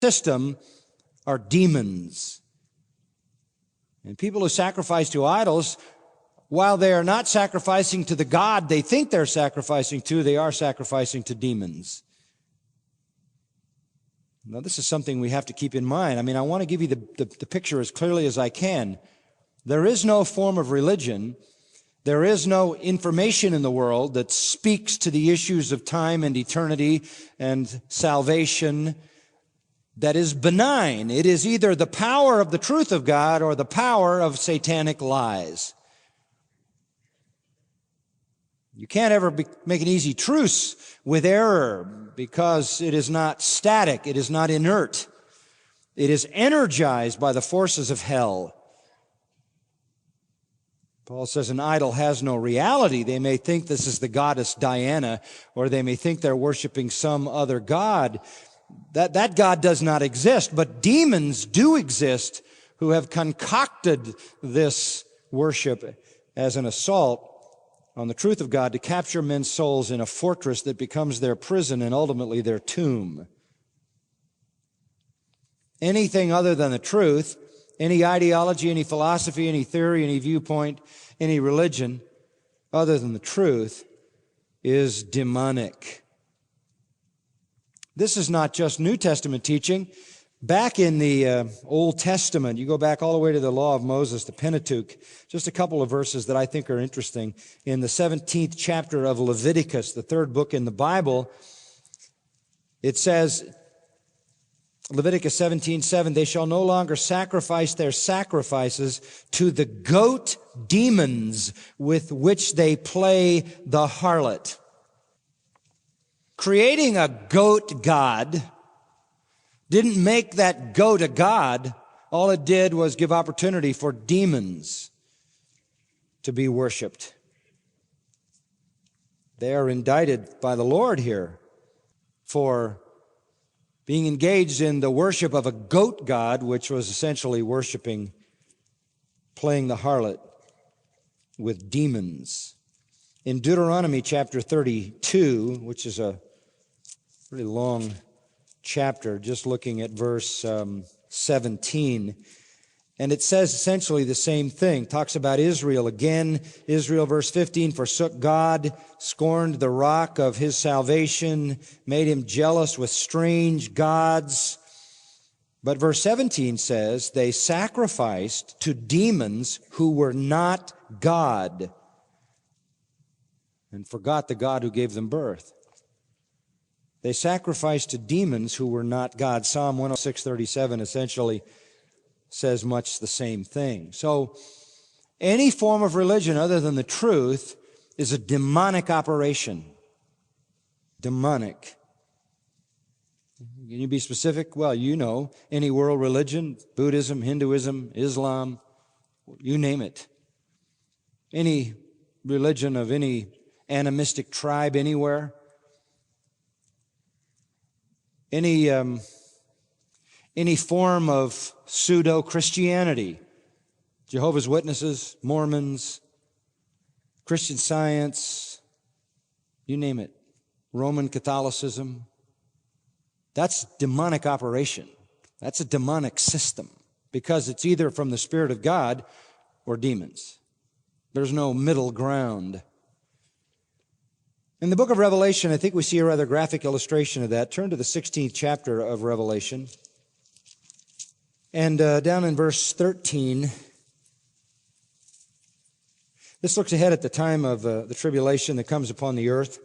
system are demons. And people who sacrifice to idols, while they are not sacrificing to the God they think they're sacrificing to, they are sacrificing to demons. Now, this is something we have to keep in mind. I mean, I want to give you the picture as clearly as I can. There is no form of religion, there is no information in the world that speaks to the issues of time and eternity and salvation that is benign. It is either the power of the truth of God or the power of satanic lies. You can't ever make an easy truce with error because it is not static, it is not inert. It is energized by the forces of hell. Paul says an idol has no reality. They may think this is the goddess Diana, or they may think they're worshiping some other god. That God does not exist, but demons do exist who have concocted this worship as an assault on the truth of God to capture men's souls in a fortress that becomes their prison and ultimately their tomb. Anything other than the truth, any ideology, any philosophy, any theory, any viewpoint, any religion other than the truth is demonic. This is not just New Testament teaching. Back in the Old Testament, you go back all the way to the law of Moses, the Pentateuch, just a couple of verses that I think are interesting. In the 17th chapter of Leviticus, the third book in the Bible, it says, Leviticus 17:7, they shall no longer sacrifice their sacrifices to the goat demons with which they play the harlot. Creating a goat god didn't make that goat a god. All it did was give opportunity for demons to be worshiped. They are indicted by the Lord here for being engaged in the worship of a goat god, which was essentially worshiping, playing the harlot with demons. In Deuteronomy chapter 32, which is a really long chapter, just looking at verse 17, and it says essentially the same thing. Talks about Israel again. Israel, verse 15, forsook God, scorned the rock of his salvation, made him jealous with strange gods. But verse 17 says, they sacrificed to demons who were not God and forgot the God who gave them birth. They sacrificed to demons who were not God. Psalm 106:37 essentially says much the same thing. So any form of religion other than the truth is a demonic operation. Demonic. Can you be specific? Well, you know, any world religion, Buddhism, Hinduism, Islam, you name it. Any religion of any animistic tribe anywhere. Any form of pseudo-Christianity, Jehovah's Witnesses, Mormons, Christian Science, you name it, Roman Catholicism, that's demonic operation. That's a demonic system because it's either from the Spirit of God or demons. There's no middle ground. In the book of Revelation, I think we see a rather graphic illustration of that. Turn to the 16th chapter of Revelation. And down in verse 13, this looks ahead at the time of the tribulation that comes upon the earth.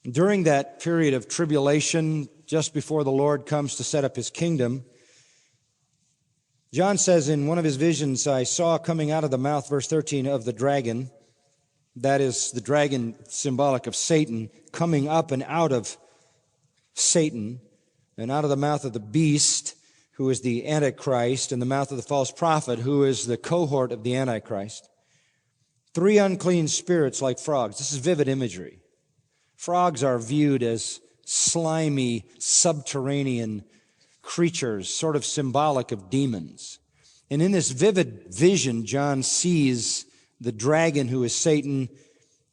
During that period of tribulation, just before the Lord comes to set up his kingdom, John says in one of his visions, I saw coming out of the mouth, verse 13, of the dragon, that is the dragon symbolic of Satan, coming up and out of Satan, and out of the mouth of the beast, who is the Antichrist, and the mouth of the false prophet, who is the cohort of the Antichrist. 3 unclean spirits like frogs. This is vivid imagery. Frogs are viewed as slimy, subterranean creatures, sort of symbolic of demons. And in this vivid vision, John sees the dragon, who is Satan,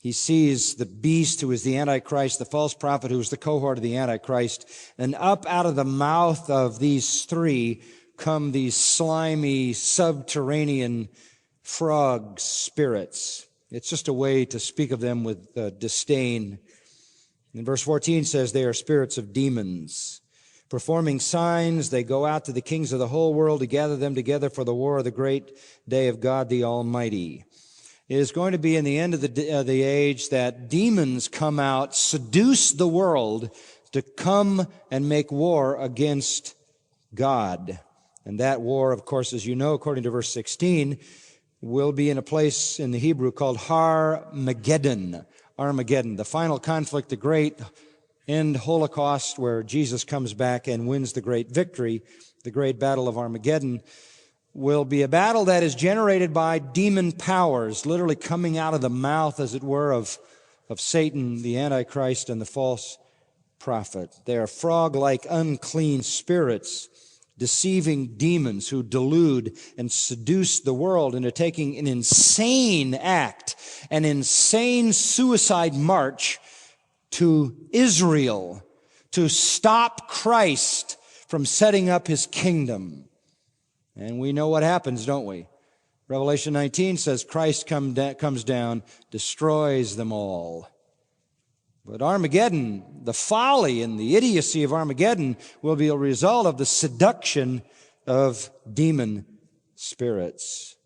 He sees the beast who is the Antichrist, the false prophet who is the cohort of the Antichrist, and up out of the mouth of these three come these slimy subterranean frog spirits. It's just a way to speak of them with disdain. And verse 14 says they are spirits of demons. Performing signs, they go out to the kings of the whole world to gather them together for the war of the great day of God the Almighty. It is going to be in the end of the age that demons come out, seduce the world to come and make war against God. And that war, of course, as you know, according to verse 16, will be in a place in the Hebrew called Armageddon. Armageddon, the final conflict, the great end Holocaust where Jesus comes back and wins the great victory, the great battle of Armageddon, will be a battle that is generated by demon powers, literally coming out of the mouth, as it were, of Satan, the Antichrist, and the false prophet. They are frog-like unclean spirits, deceiving demons who delude and seduce the world into taking an insane act, an insane suicide march to Israel to stop Christ from setting up his kingdom. And we know what happens, don't we? Revelation 19 says Christ comes down, destroys them all. But Armageddon, the folly and the idiocy of Armageddon will be a result of the seduction of demon spirits.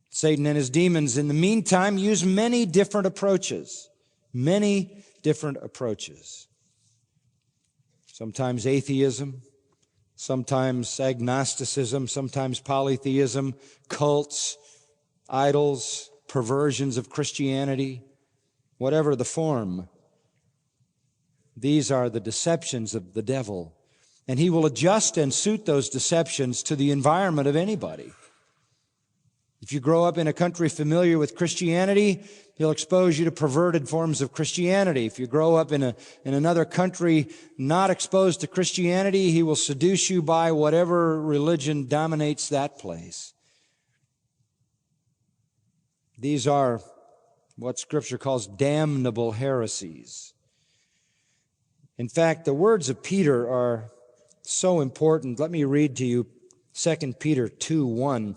Satan and his demons, in the meantime, use many different approaches. Many different approaches. Sometimes atheism, sometimes agnosticism, sometimes polytheism, cults, idols, perversions of Christianity, whatever the form. These are the deceptions of the devil. And he will adjust and suit those deceptions to the environment of anybody. If you grow up in a country familiar with Christianity, he'll expose you to perverted forms of Christianity. If you grow up in another country not exposed to Christianity, he will seduce you by whatever religion dominates that place. These are what Scripture calls damnable heresies. In fact, the words of Peter are so important. Let me read to you 2 Peter 2:1.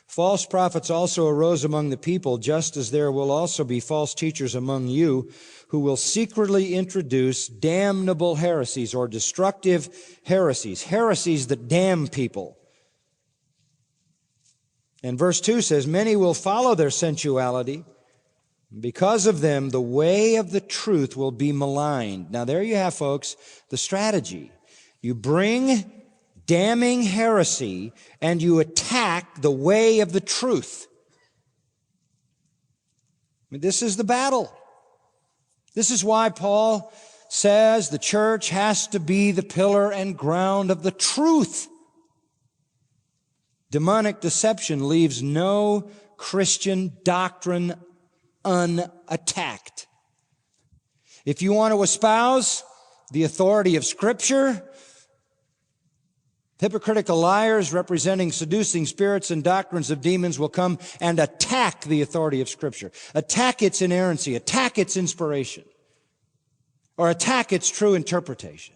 False prophets also arose among the people, just as there will also be false teachers among you who will secretly introduce damnable heresies or destructive heresies, heresies that damn people. And verse 2 says, many will follow their sensuality. Because of them, the way of the truth will be maligned. Now there you have, folks, the strategy. You bring damning heresy, and you attack the way of the truth. I mean, this is the battle. This is why Paul says the church has to be the pillar and ground of the truth. Demonic deception leaves no Christian doctrine unattacked. If you want to espouse the authority of Scripture, hypocritical liars representing seducing spirits and doctrines of demons will come and attack the authority of Scripture, attack its inerrancy, attack its inspiration, or attack its true interpretation.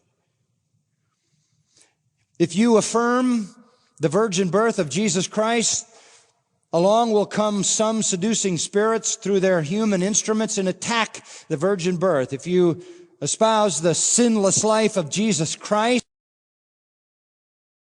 If you affirm the virgin birth of Jesus Christ, along will come some seducing spirits through their human instruments and attack the virgin birth. If you espouse the sinless life of Jesus Christ,